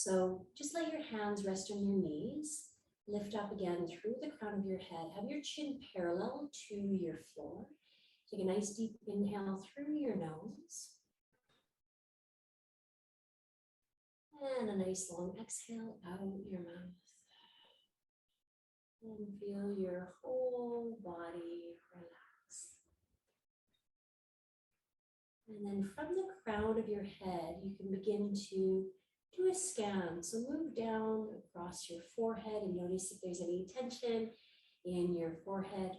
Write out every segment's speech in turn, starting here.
So just let your hands rest on your knees. Lift up again through the crown of your head. Have your chin parallel to your floor. Take a nice deep inhale through your nose. And a nice long exhale out your mouth. And feel your whole body relax. And then from the crown of your head, you can begin to do a scan. So move down across your forehead and notice if there's any tension in your forehead.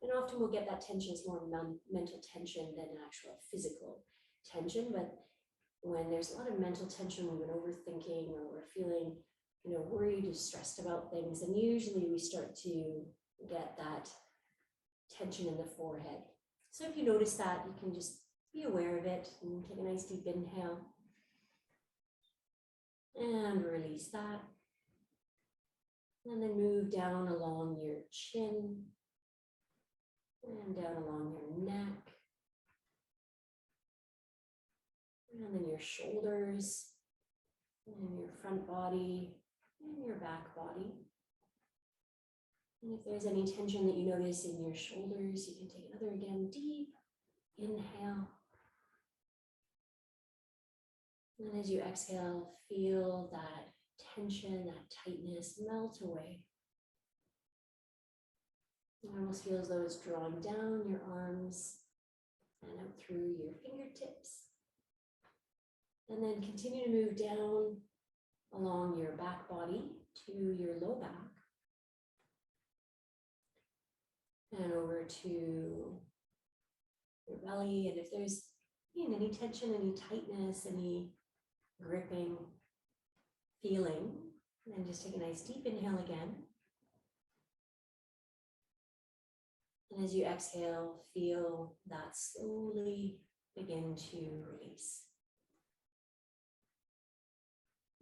And often we'll get that tension is more mental tension than actual physical tension. But when there's a lot of mental tension, we've been overthinking or we're feeling, worried or stressed about things, and usually we start to get that tension in the forehead. So if you notice that, you can just be aware of it and take a nice deep inhale. And release that. And then move down along your chin and down along your neck. And then your shoulders and your front body and your back body. And if there's any tension that you notice in your shoulders, you can take another again deep inhale. And as you exhale, feel that tension, that tightness melt away. It almost feels as though it's drawing down your arms and out through your fingertips. And then continue to move down along your back body to your low back. And over to your belly. And if there's any tension, any tightness, any gripping feeling, then just take a nice deep inhale again. And as you exhale, feel that slowly begin to release.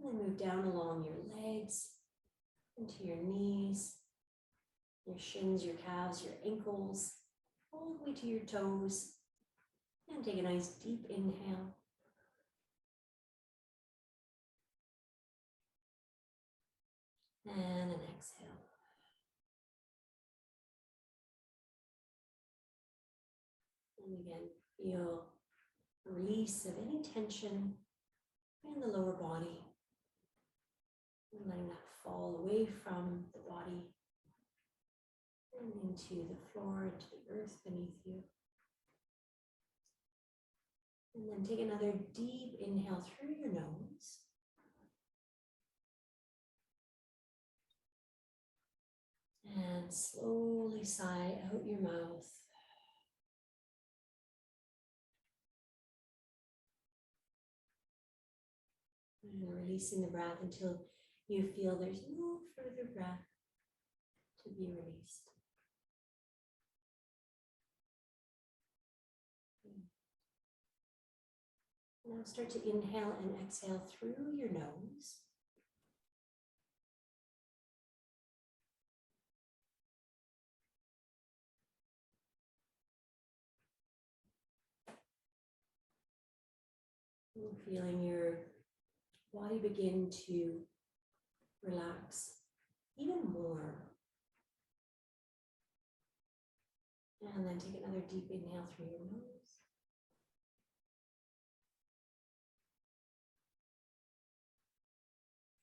And then move down along your legs, into your knees, your shins, your calves, your ankles, all the way to your toes. And take a nice deep inhale. And an exhale. And again, feel a release of any tension in the lower body. And letting that fall away from the body and into the floor, into the earth beneath you. And then take another deep inhale through your nose. And slowly sigh out your mouth. And releasing the breath until you feel there's no further breath to be released. Now start to inhale and exhale through your nose. And feeling your body begin to relax even more. And then take another deep inhale through your nose.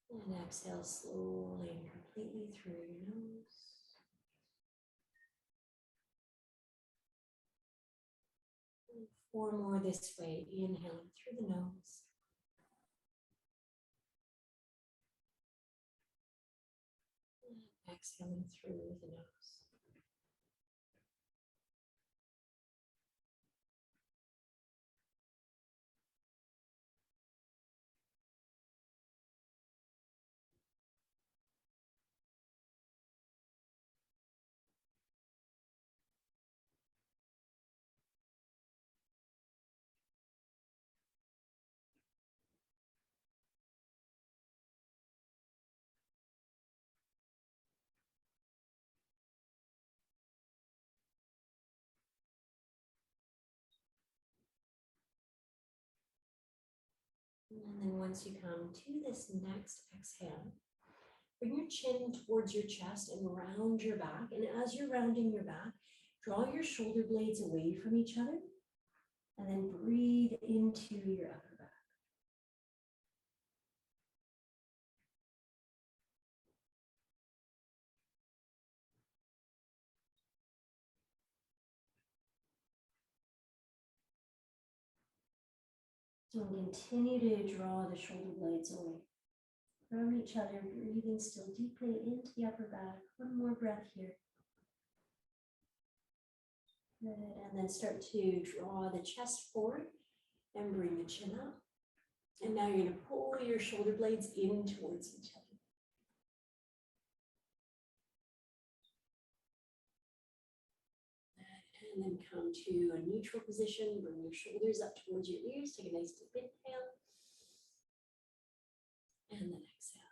And exhale slowly and completely through your nose. And 4 more this way, inhaling through the nose. And exhaling through the nose. And then once you come to this next exhale, bring your chin towards your chest and round your back. And as you're rounding your back, draw your shoulder blades away from each other. And then breathe into your upper back. So continue to draw the shoulder blades away from each other, breathing still deeply into the upper back. One more breath here. Good. And then start to draw the chest forward and bring the chin up. And now you're going to pull your shoulder blades in towards each other. And then come to a neutral position. Bring your shoulders up towards your ears. Take a nice deep inhale. And then exhale.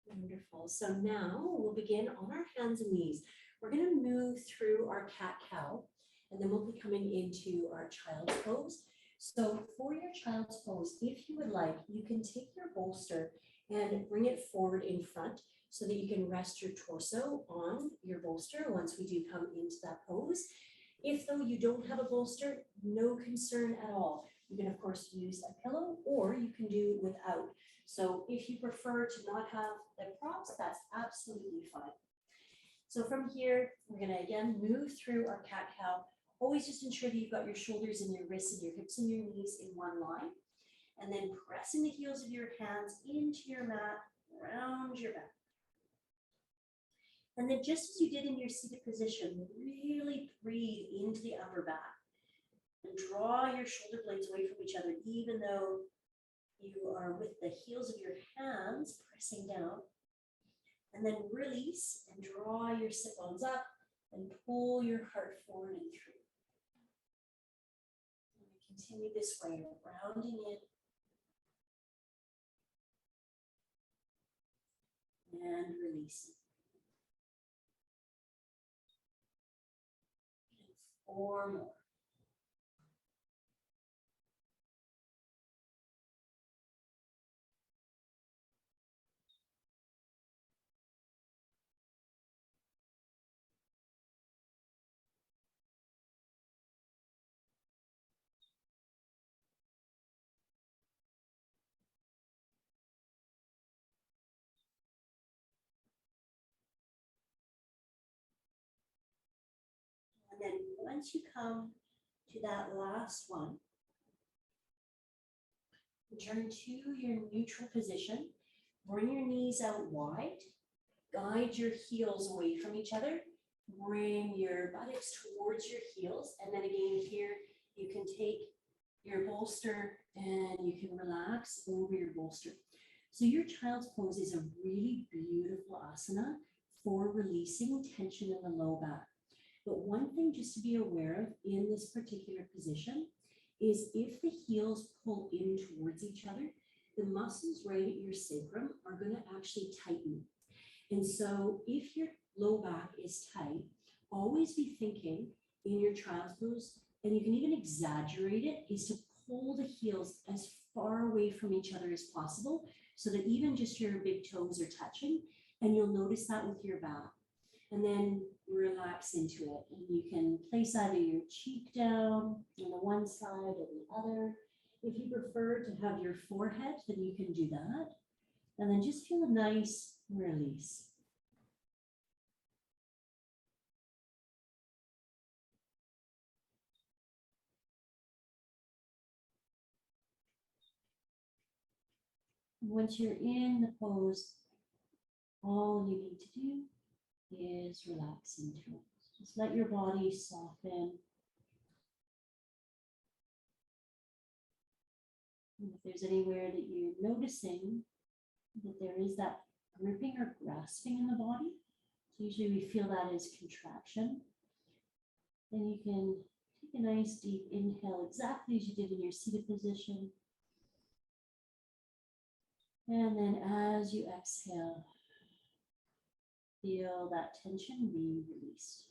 Wonderful. So now we'll begin on our hands and knees. We're going to move through our cat-cow, and then we'll be coming into our child's pose. So for your child's pose, if you would like, you can take your bolster and bring it forward in front so that you can rest your torso on your bolster once we do come into that pose. If though you don't have a bolster, no concern at all. You can of course use a pillow, or you can do without. So if you prefer to not have the props, that's absolutely fine. So from here, we're going to again move through our cat-cow. Always just ensure that you've got your shoulders and your wrists and your hips and your knees in one line. And then pressing the heels of your hands into your mat, round your back. And then just as you did in your seated position, really breathe into the upper back. And draw your shoulder blades away from each other, even though you are with the heels of your hands pressing down. And then release and draw your sit bones up and pull your heart forward and through. And we continue this way, rounding in and releasing. And 4 more. And then once you come to that last one, return to your neutral position. Bring your knees out wide. Guide your heels away from each other. Bring your buttocks towards your heels. And then again here, you can take your bolster and you can relax over your bolster. So your child's pose is a really beautiful asana for releasing tension in the low back. But one thing just to be aware of in this particular position is if the heels pull in towards each other, the muscles right at your sacrum are going to actually tighten. And so if your low back is tight, always be thinking in your child's pose, and you can even exaggerate it, is to pull the heels as far away from each other as possible so that even just your big toes are touching, and you'll notice that with your back. And then relax into it. And you can place either your cheek down on the one side or the other. If you prefer to have your forehead, then you can do that. And then just feel a nice release. Once you're in the pose, all you need to do is relax into it. Just let your body soften. And if there's anywhere that you're noticing that there is that gripping or grasping in the body, so usually we feel that as contraction, then you can take a nice deep inhale exactly as you did in your seated position. And then as you exhale, feel that tension being released.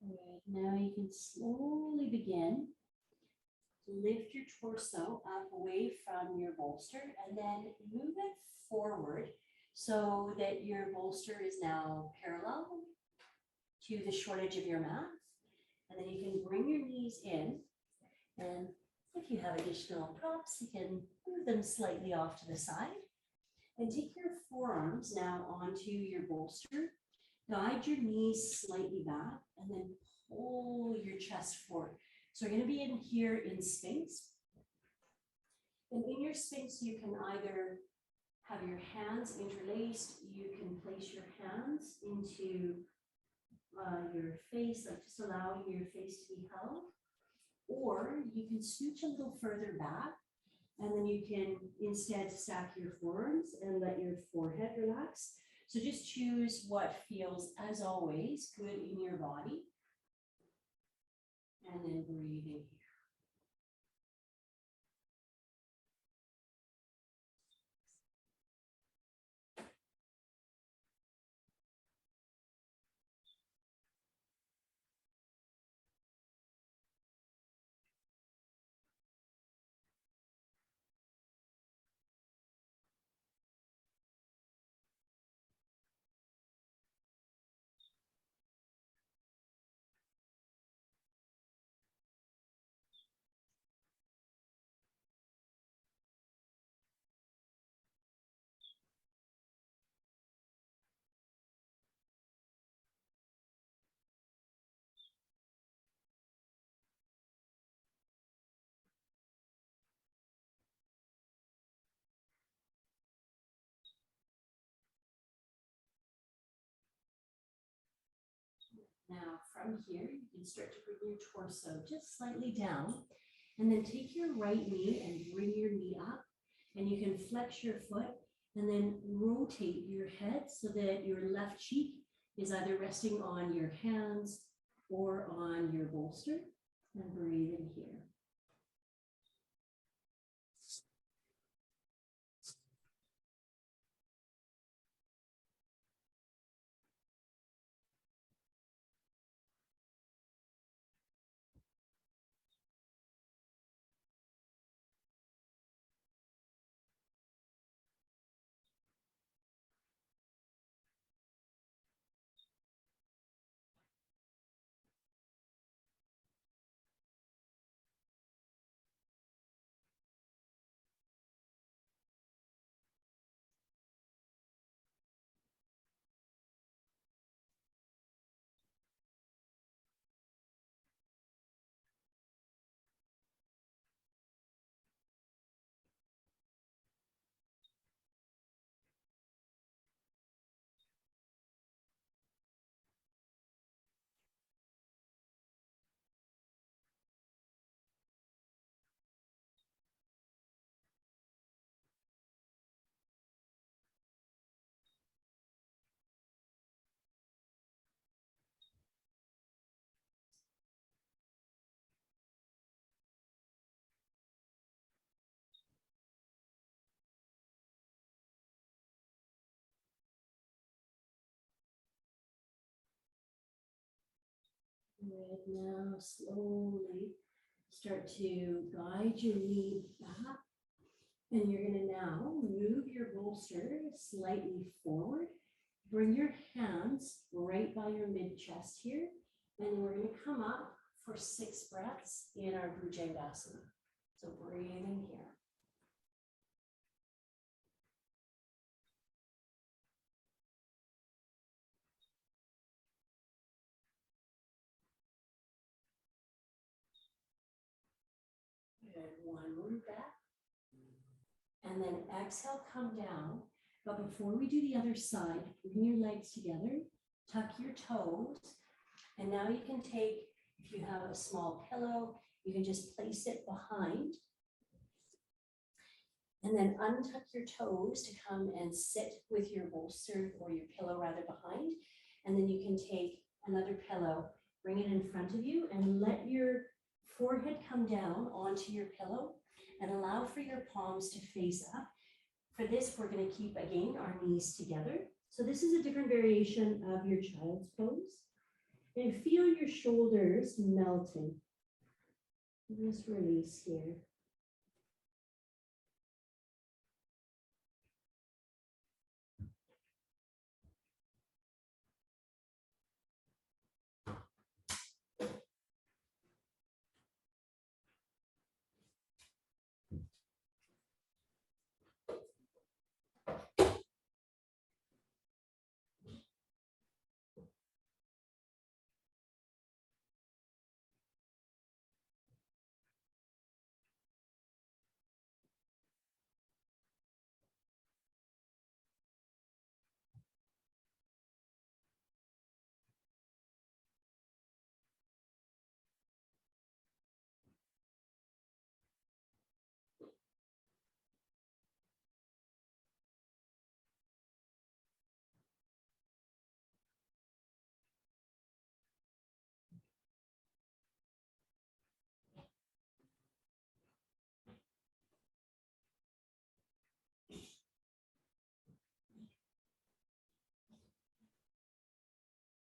Good. Now you can slowly begin to lift your torso up away from your bolster and then move it forward so that your bolster is now parallel to the short edge of your mat. And then you can bring your knees in, and if you have additional props, you can move them slightly off to the side. And take your forearms now onto your bolster. Guide your knees slightly back and then pull your chest forward. So we're going to be in here in Sphinx. And in your Sphinx, you can either have your hands interlaced, you can place your hands into your face, like just allowing your face to be held, or you can scooch a little further back, and then you can instead stack your forearms and let your forehead relax. So just choose what feels, as always, good in your body, and then breathe in here. Now from here, you can start to bring your torso just slightly down, and then take your right knee and bring your knee up, and you can flex your foot and then rotate your head so that your left cheek is either resting on your hands or on your bolster, and breathe in here. Good. Now slowly start to guide your knee back, and you're going to now move your bolster slightly forward. Bring your hands right by your mid chest here, and we're going to come up for 6 breaths in our Bhujangasana. So breathe in here. Good. One more breath. And then exhale, come down. But before we do the other side, bring your legs together, tuck your toes, and now you can take, if you have a small pillow, you can just place it behind, and then untuck your toes to come and sit with your bolster or your pillow rather behind. And then you can take another pillow, bring it in front of you, and let your forehead come down onto your pillow and allow for your palms to face up. For this, we're going to keep, again, our knees together. So this is a different variation of your child's pose. And feel your shoulders melting. Just release here.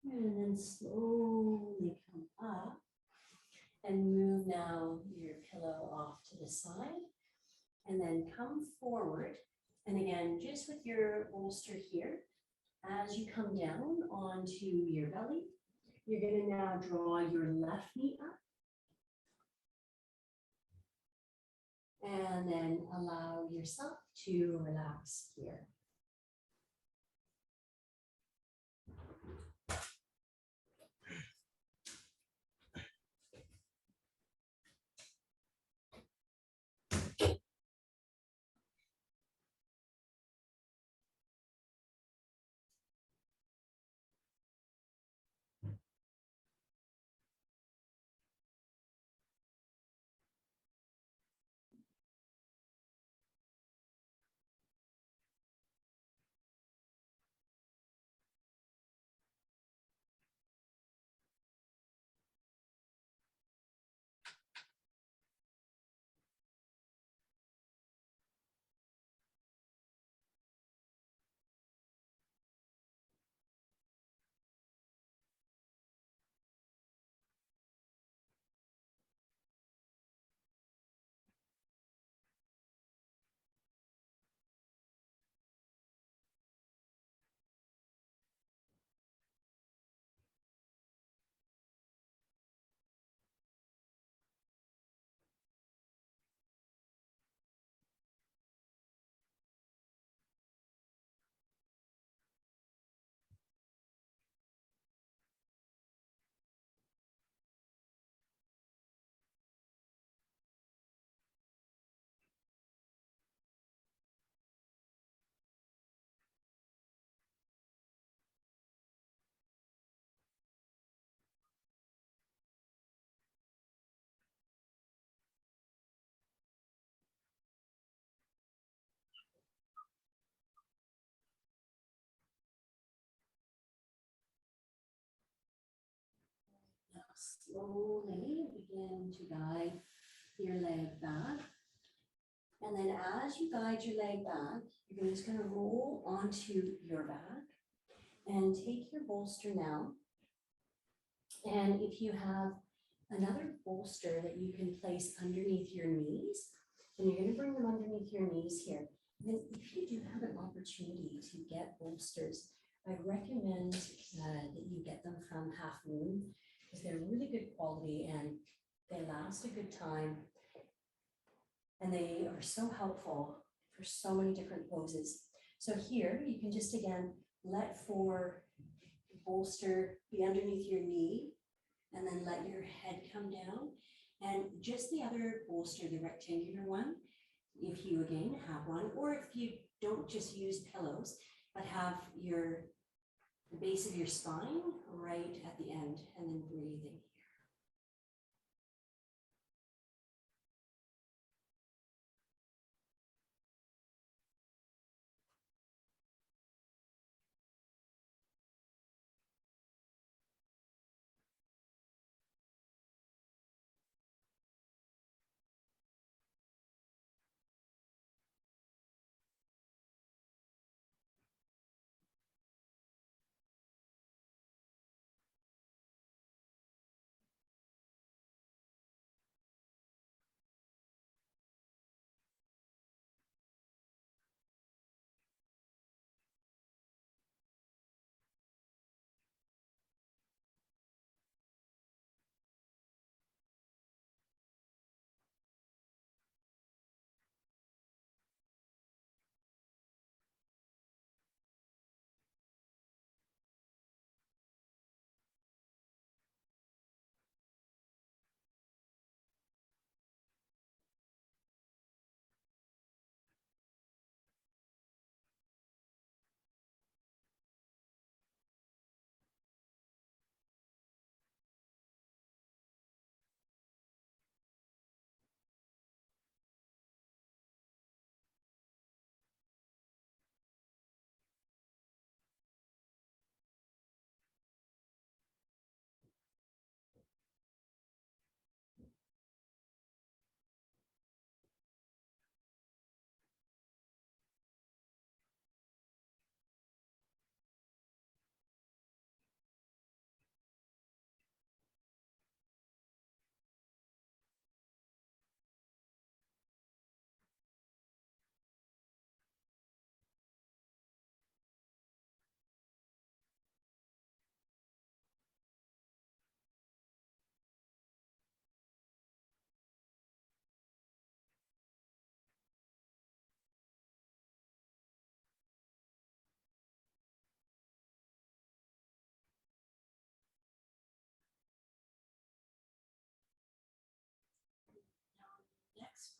And then slowly come up and move now your pillow off to the side. And then come forward. And again, just with your bolster here, as you come down onto your belly, you're going to now draw your left knee up. And then allow yourself to relax here. Now slowly begin to guide your leg back. And then as you guide your leg back, you're just going to roll onto your back and take your bolster now. And if you have another bolster that you can place underneath your knees, then you're going to bring them underneath your knees here. And then if you do have an opportunity to get bolsters, I recommend that you get them from Half Moon because they're really good quality and they last a good time. And they are so helpful for so many different poses. So here you can just again let for bolster be underneath your knee and then let your head come down. And just the other bolster, the rectangular one, if you again have one, or if you don't just use pillows, but have the base of your spine right at the end and then breathing.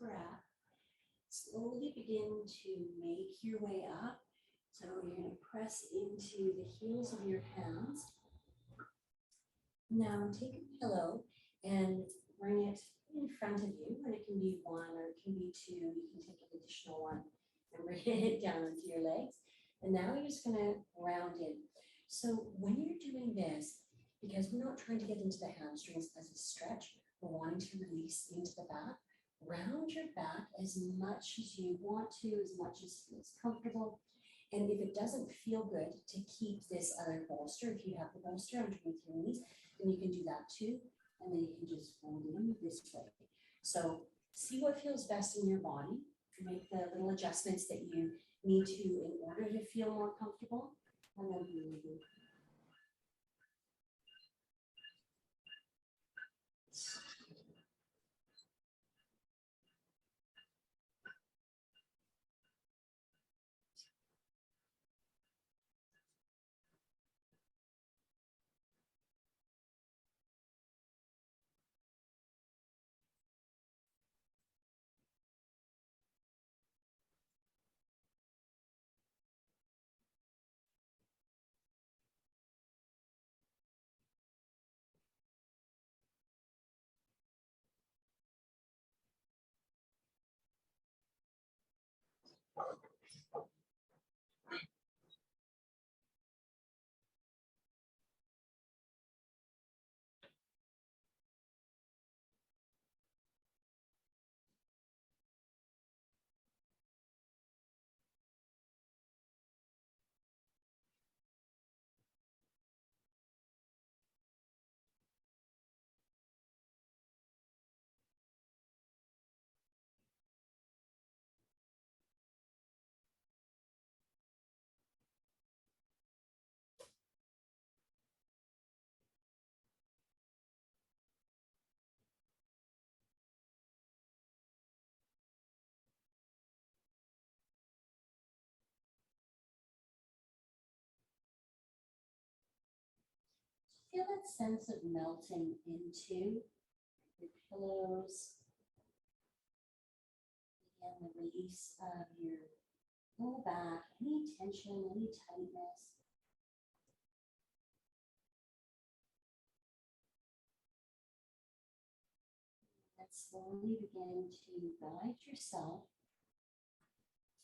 breath, slowly begin to make your way up. So you're going to press into the heels of your hands. Now take a pillow and bring it in front of you, and it can be one or it can be two. You can take an additional one and bring it down into your legs. And now you're just going to round in. So when you're doing this, because we're not trying to get into the hamstrings as a stretch, we're wanting to release into the back, round your back as much as you want to, as much as feels comfortable. And if it doesn't feel good to keep this other bolster, if you have the bolster underneath your knees, then you can do that too. And then you can just fold in this way. So see what feels best in your body. Make the little adjustments that you need to in order to feel more comfortable. And then breathe. Feel that sense of melting into your pillows. Again, the release of your low back, any tension, any tightness. And slowly begin to guide yourself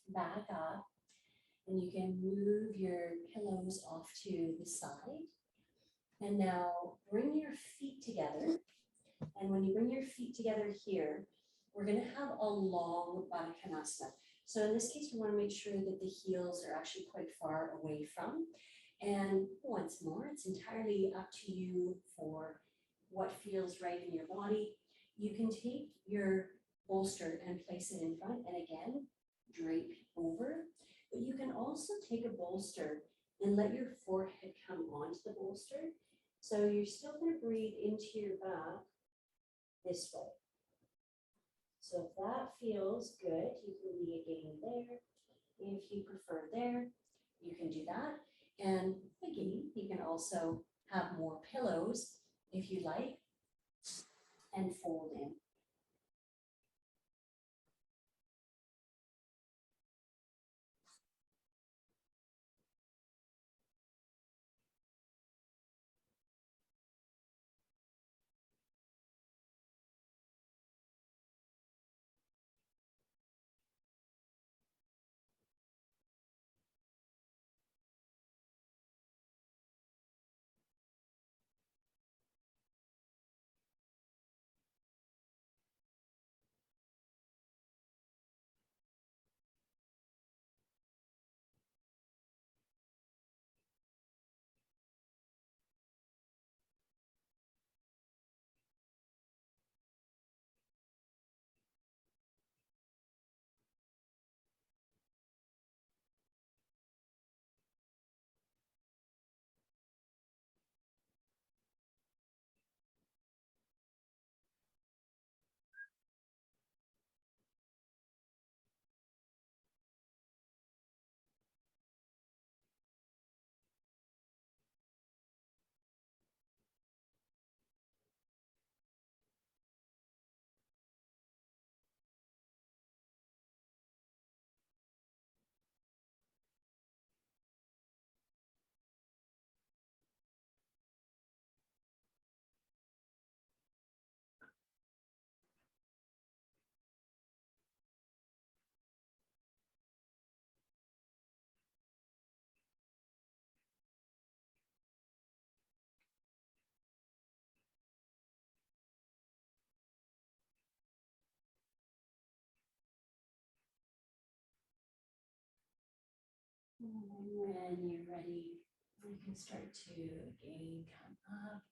back up. And you can move your pillows off to the side. And now bring your feet together. And when you bring your feet together here, we're going to have a long Baddha Konasana. So in this case, we want to make sure that the heels are actually quite far away from. And once more, it's entirely up to you for what feels right in your body. You can take your bolster and place it in front and again, drape over. But you can also take a bolster and let your forehead come onto the bolster. So you're still going to breathe into your back this way. So if that feels good, you can be again there. If you prefer there, you can do that. And again, you can also have more pillows if you like and fold in. And when you're ready, you can start to again come up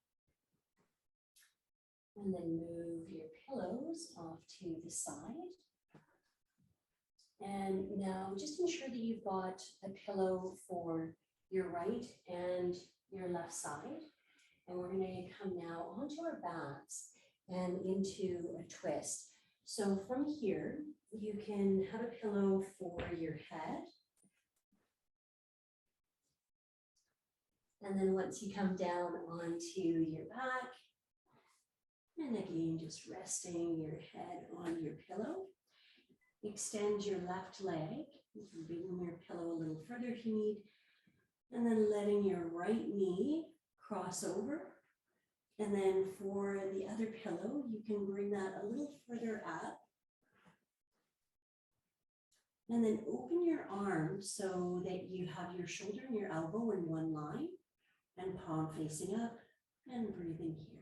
and then move your pillows off to the side. And now just ensure that you've got a pillow for your right and your left side. And we're going to come now onto our backs and into a twist. So from here, you can have a pillow for your head. And then once you come down onto your back, and again, just resting your head on your pillow. Extend your left leg. You can bring your pillow a little further if you need. And then letting your right knee cross over. And then for the other pillow, you can bring that a little further up. And then open your arms so that you have your shoulder and your elbow in one line and palm facing up and breathing here.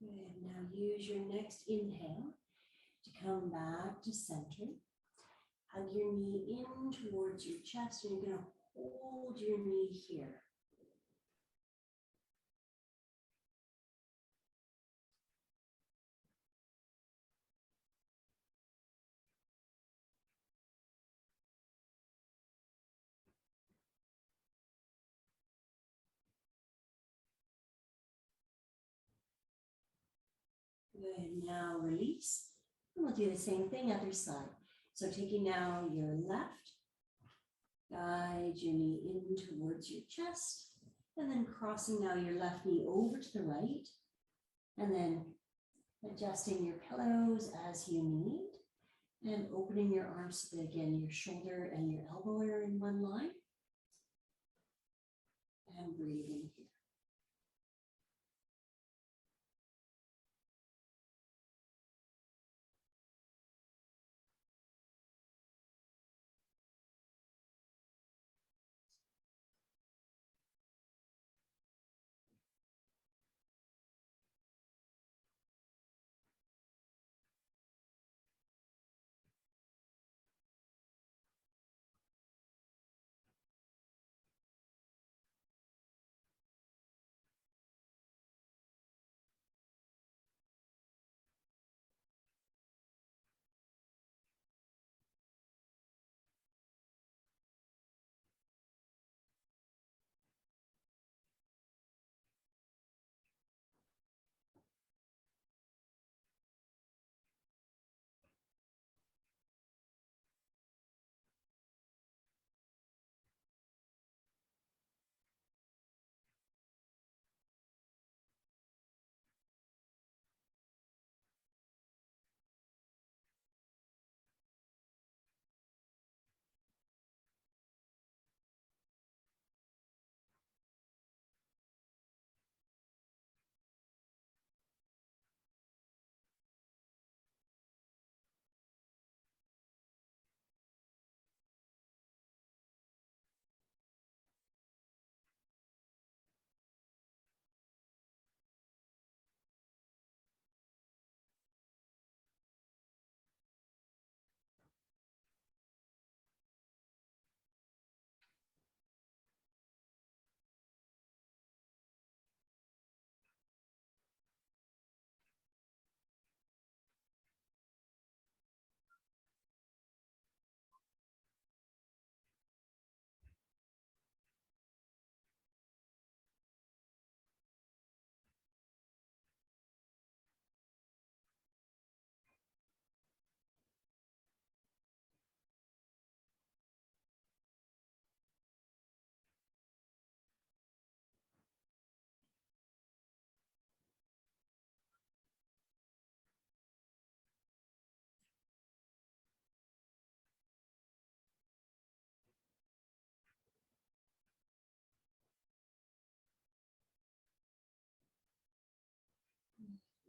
Good. Now use your next inhale to come back to center. Hug your knee in towards your chest, and you're going to hold your knee here. Good. Now release. And we'll do the same thing other side. So taking now your left, guide your knee in towards your chest, and then crossing now your left knee over to the right, and then adjusting your pillows as you need, and opening your arms so that again your shoulder and your elbow are in one line, and breathing here.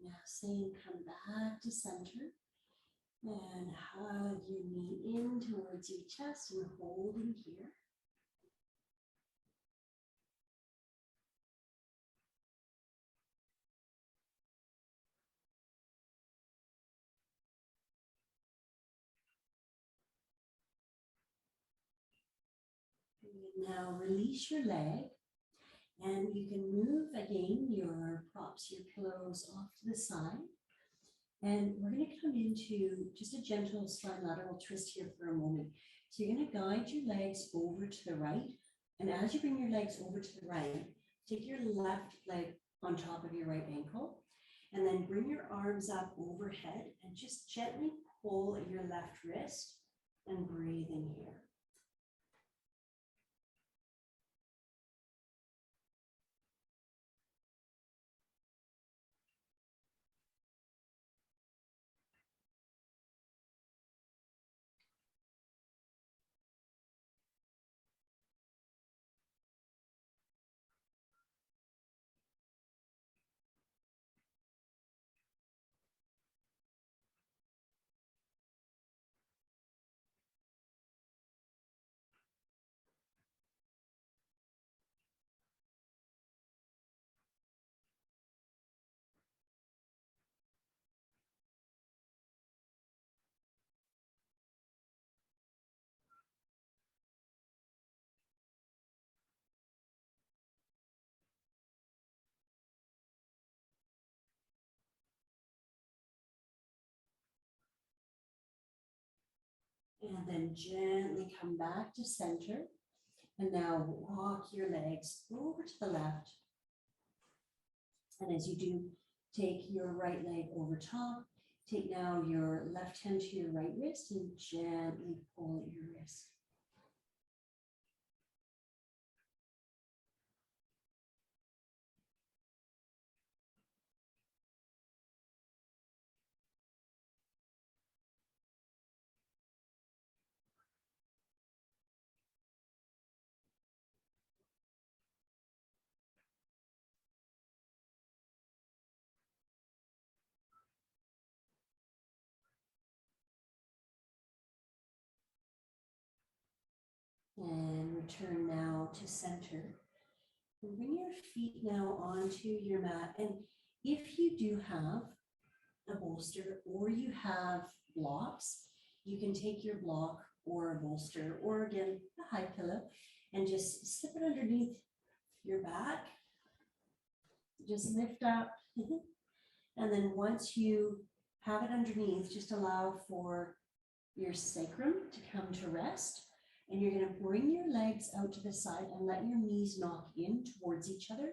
Now same, come back to center and hug your knee in towards your chest and holding here. And now release your leg and you can move again your props, your pillows off to the side. And we're going to come into just a gentle spine lateral twist here for a moment. So you're going to guide your legs over to the right. And as you bring your legs over to the right, take your left leg on top of your right ankle. And then bring your arms up overhead and just gently pull at your left wrist and breathe in here. And then gently come back to center. And now walk your legs over to the left. And as you do, take your right leg over top. Take now your left hand to your right wrist and gently pull at your wrist. And return now to center. And bring your feet now onto your mat. And if you do have a bolster or you have blocks, you can take your block or a bolster or again, a high pillow and just slip it underneath your back. Just lift up. And then once you have it underneath, just allow for your sacrum to come to rest. And you're going to bring your legs out to the side and let your knees knock in towards each other.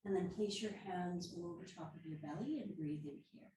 And then place your hands over top of your belly and breathe in here.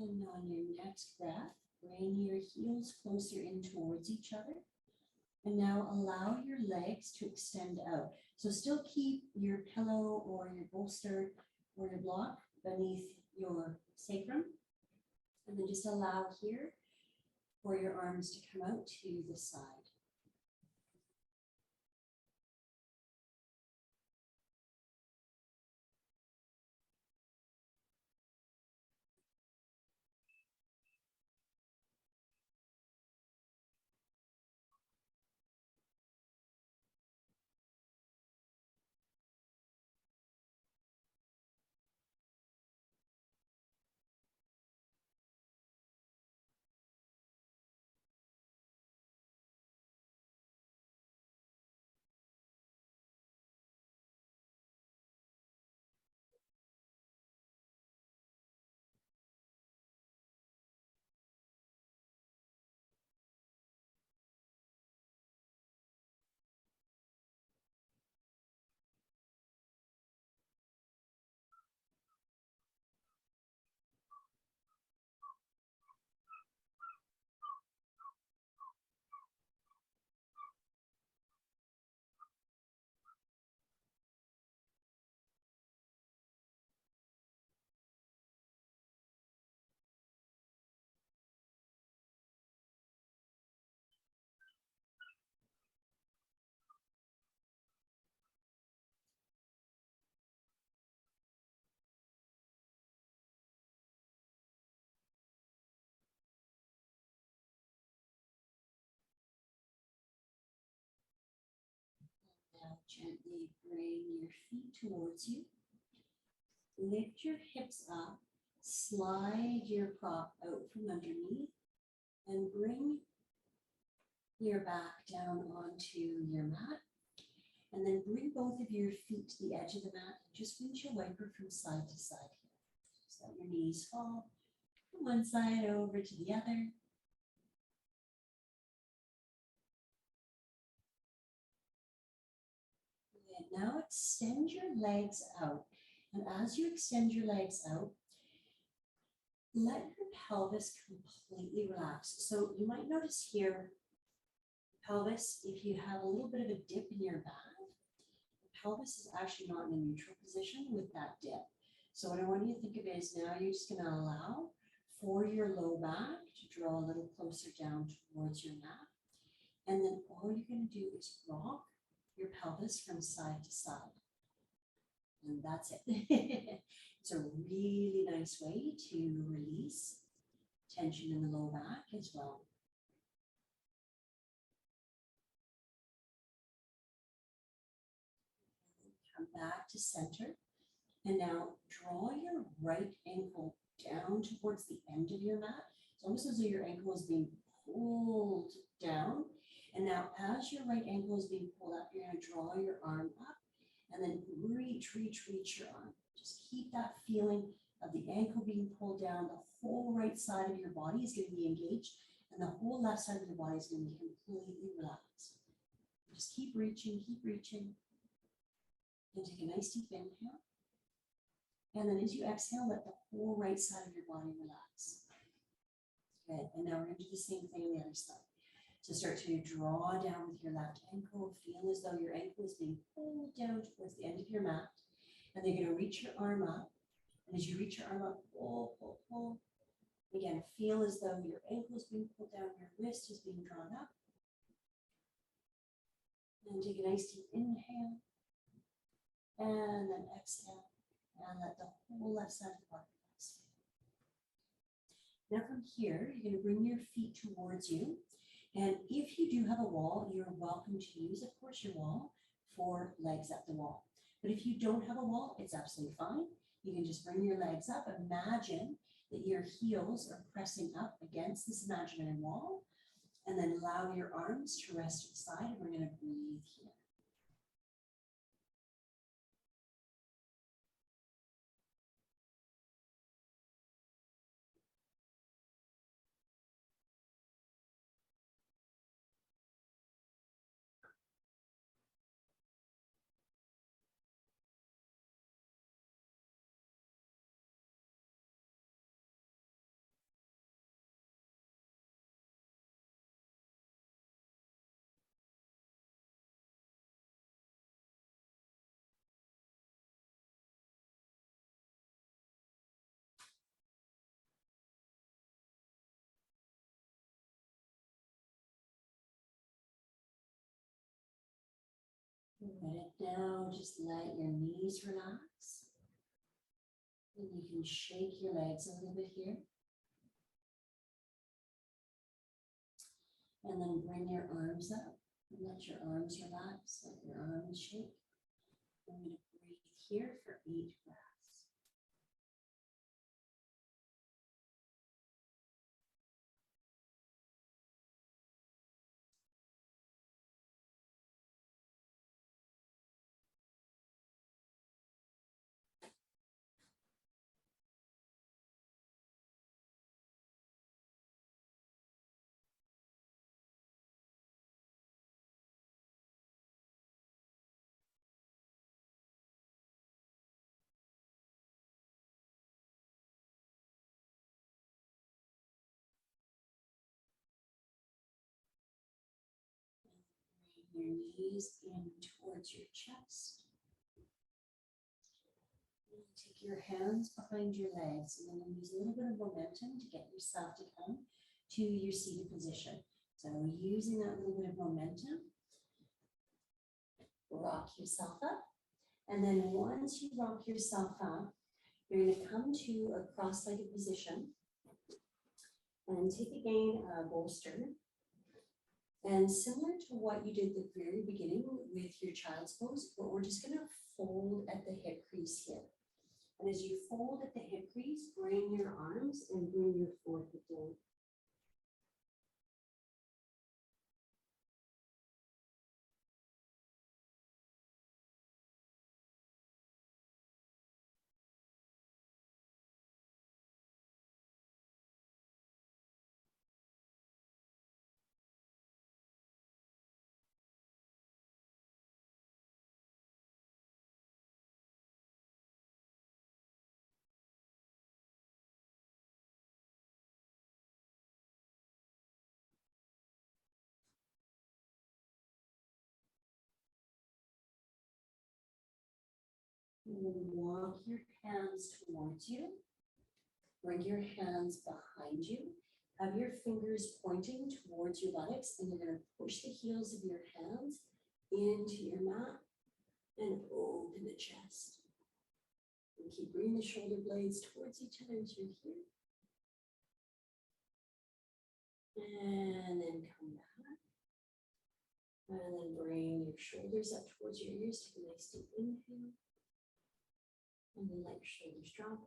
And on your next breath, bring your heels closer in towards each other. And now allow your legs to extend out. So still keep your pillow or your bolster or your block beneath your sacrum. And then just allow here for your arms to come out to the side. Now gently bring your feet towards you. Lift your hips up. Slide your prop out from underneath. And bring your back down onto your mat. And then bring both of your feet to the edge of the mat. Just windshield wiper from side to side here. So that your knees fall from one side over to the other. And now extend your legs out. And as you extend your legs out, let your pelvis completely relax. So you might notice here, pelvis, if you have a little bit of a dip in your back, the pelvis is actually not in a neutral position with that dip. So what I want you to think of is now you're just going to allow for your low back to draw a little closer down towards your mat. And then all you're going to do is rock your pelvis from side to side. And that's it. It's a really nice way to release tension in the low back as well. Come back to center. And now draw your right ankle down towards the end of your mat. It's almost as though your ankle is being pulled down. And now as your right ankle is being pulled up, you're going to draw your arm up and then reach your arm. Just keep that feeling of the ankle being pulled down. The whole right side of your body is going to be engaged and the whole left side of your body is going to be completely relaxed. Just keep reaching. And take a nice deep inhale. And then as you exhale, let the whole right side of your body relax. Good. And now we're going to do the same thing on the other side. So start to draw down with your left ankle. Feel as though your ankle is being pulled down towards the end of your mat. And then you're going to reach your arm up. And as you reach your arm up, pull. Again, feel as though your ankle is being pulled down, your wrist is being drawn up. And take a nice deep inhale. And then exhale. And let the whole left side of the body relax. Now from here, you're going to bring your feet towards you. And if you do have a wall, you're welcome to use, of course, your wall for legs up the wall. But if you don't have a wall, it's absolutely fine. You can just bring your legs up. Imagine that your heels are pressing up against this imaginary wall. And then allow your arms to rest to the side. And we're going to breathe here. Right now, just let your knees relax. And you can shake your legs a little bit here. And then bring your arms up and let your arms relax, let your arms shake. I'm going to breathe here for 8 breaths. Bring your knees in towards your chest. And take your hands behind your legs and then use a little bit of momentum to get yourself to come to your seated position. So using that little bit of momentum, rock yourself up. And then once you rock yourself up, you're going to come to a cross-legged position and take again a bolster. And similar to what you did at the very beginning with your child's pose, but we're just going to fold at the hip crease here. And as you fold at the hip crease, bring your arms and bring your forehead down. And then walk your hands towards you. Bring your hands behind you. Have your fingers pointing towards your buttocks, and you're going to push the heels of your hands into your mat and open the chest. And keep bringing the shoulder blades towards each other as you're here. And then come back. And then bring your shoulders up towards your ears. Take a nice deep inhale. And then let your shoulders drop.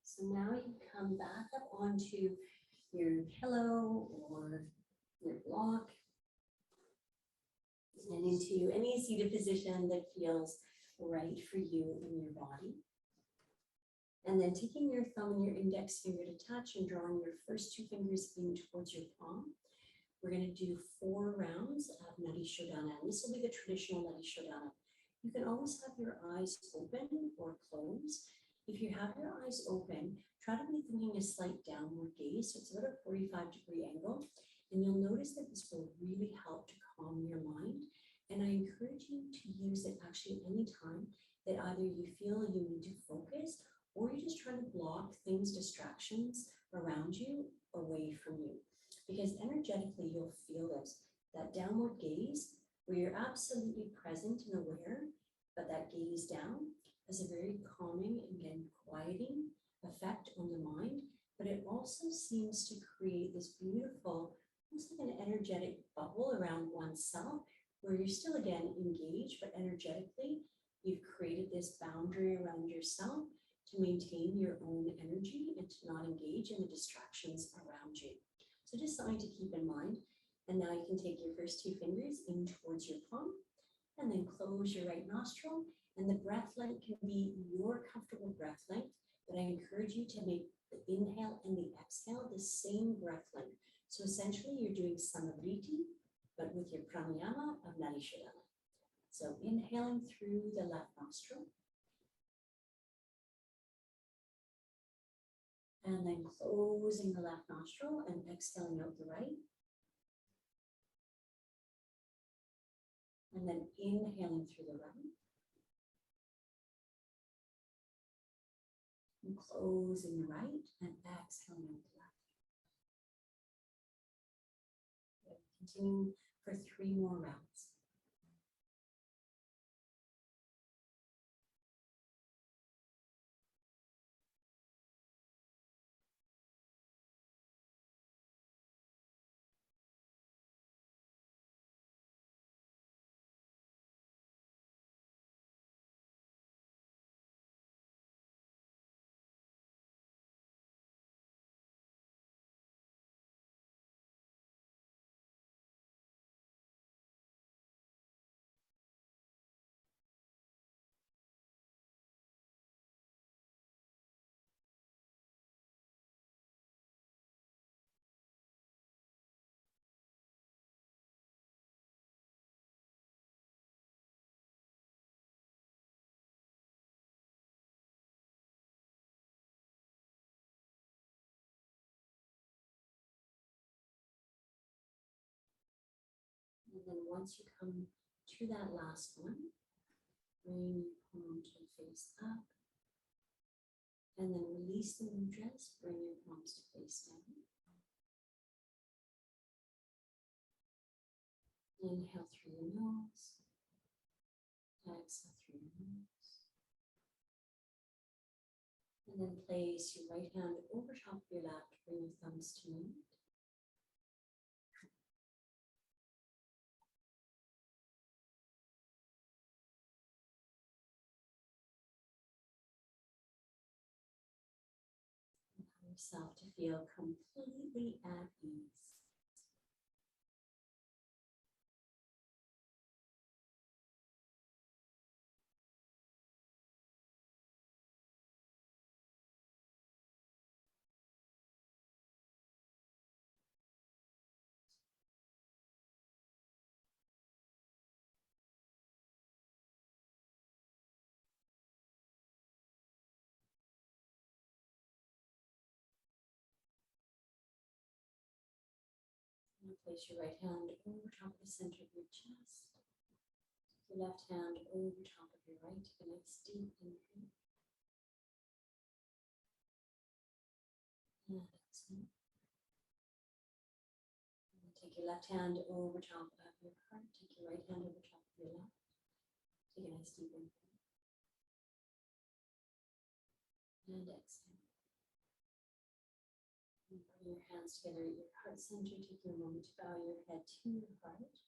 So now you come back up onto your pillow or your block and into any seated position that feels right for you in your body. And then taking your thumb and your index finger to touch and drawing your first 2 fingers in towards your palm. We're going to do 4 rounds of Nadi Shodhana. And this will be the traditional Nadi Shodhana. You can always have your eyes open or closed. If you have your eyes open, try to be thinking a slight downward gaze. So it's about a 45-degree angle. And you'll notice that this will really help to calm your mind. And I encourage you to use it actually at any time that either you feel you need to focus or you're just trying to block things, distractions around you away from you. Because energetically, you'll feel this, that downward gaze where you're absolutely present and aware, but that gaze down has a very calming and again quieting effect on the mind, but it also seems to create this beautiful, almost like an energetic bubble around oneself where you're still again engaged, but energetically you've created this boundary around yourself to maintain your own energy and to not engage in the distractions around you. So just something to keep in mind. And now you can take your first 2 fingers in towards your palm and then close your right nostril. And the breath length can be your comfortable breath length, but I encourage you to make the inhale and the exhale the same breath length. So essentially you're doing samavriti, but with your pranayama of Nadi Shodhana. So inhaling through the left nostril. And then closing the left nostril and exhaling out the right. And then inhaling through the right. And closing the right and exhaling out the left. Continue for 3 more rounds. And then once you come to that last one, bring your palm to face up. And then release the mudras, bring your palms to face down. Inhale through your nose. Exhale through your nose. And then place your right hand over top of your lap, bring your thumbs to meet. Allow yourself to feel completely at ease. Now place your right hand over top of the center of your chest. Your left hand over top of your right. A nice deep inhale. And exhale. And take your left hand over top of your heart. Take your right hand over top of your left. Take a nice deep inhale. And exhale. And bring your hands together at your heart center. Take a moment to bow your head to your heart.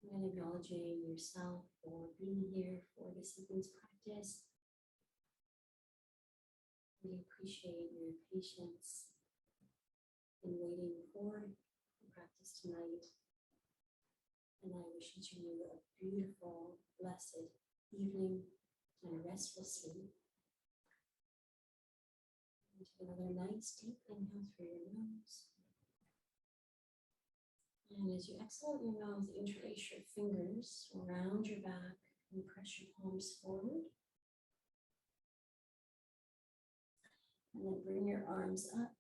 And acknowledging yourself for being here for this evening's practice. We appreciate your patience in waiting for the practice tonight. And I wish each of you a beautiful, blessed evening and a restful sleep. And take another nice deep inhale through your nose. And as you exhale out your mouth, interlace your fingers around your back and press your palms forward. And then bring your arms up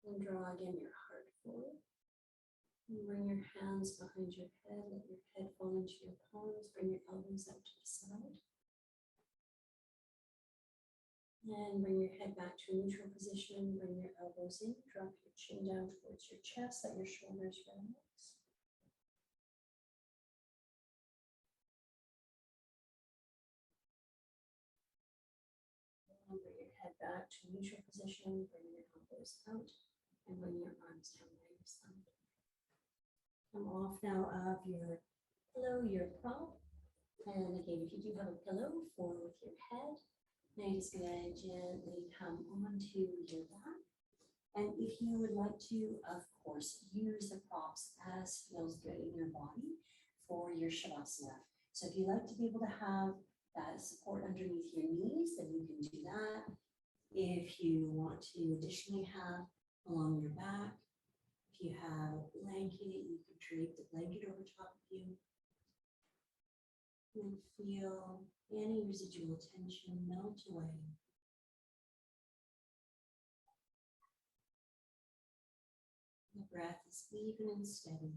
and draw again your heart forward. And bring your hands behind your head, let your head fall into your palms, bring your elbows out to the side. And bring your head back to a neutral position, bring your elbows in, drop your chin down towards your chest, let your shoulders relax. And bring your head back to a neutral position, bring your elbows out, and bring your arms down by your side. Come off now of your pillow, your prop. And again, if you do have a pillow for with your head, now you're just going to gently come onto your back. And if you would like to, of course, use the props as feels good in your body for your shavasana. So if you like to be able to have that support underneath your knees, then you can do that. If you want to additionally have along your back, if you have a blanket, you can drape the blanket over top of you. And feel any residual tension melt away. The breath is even and steady.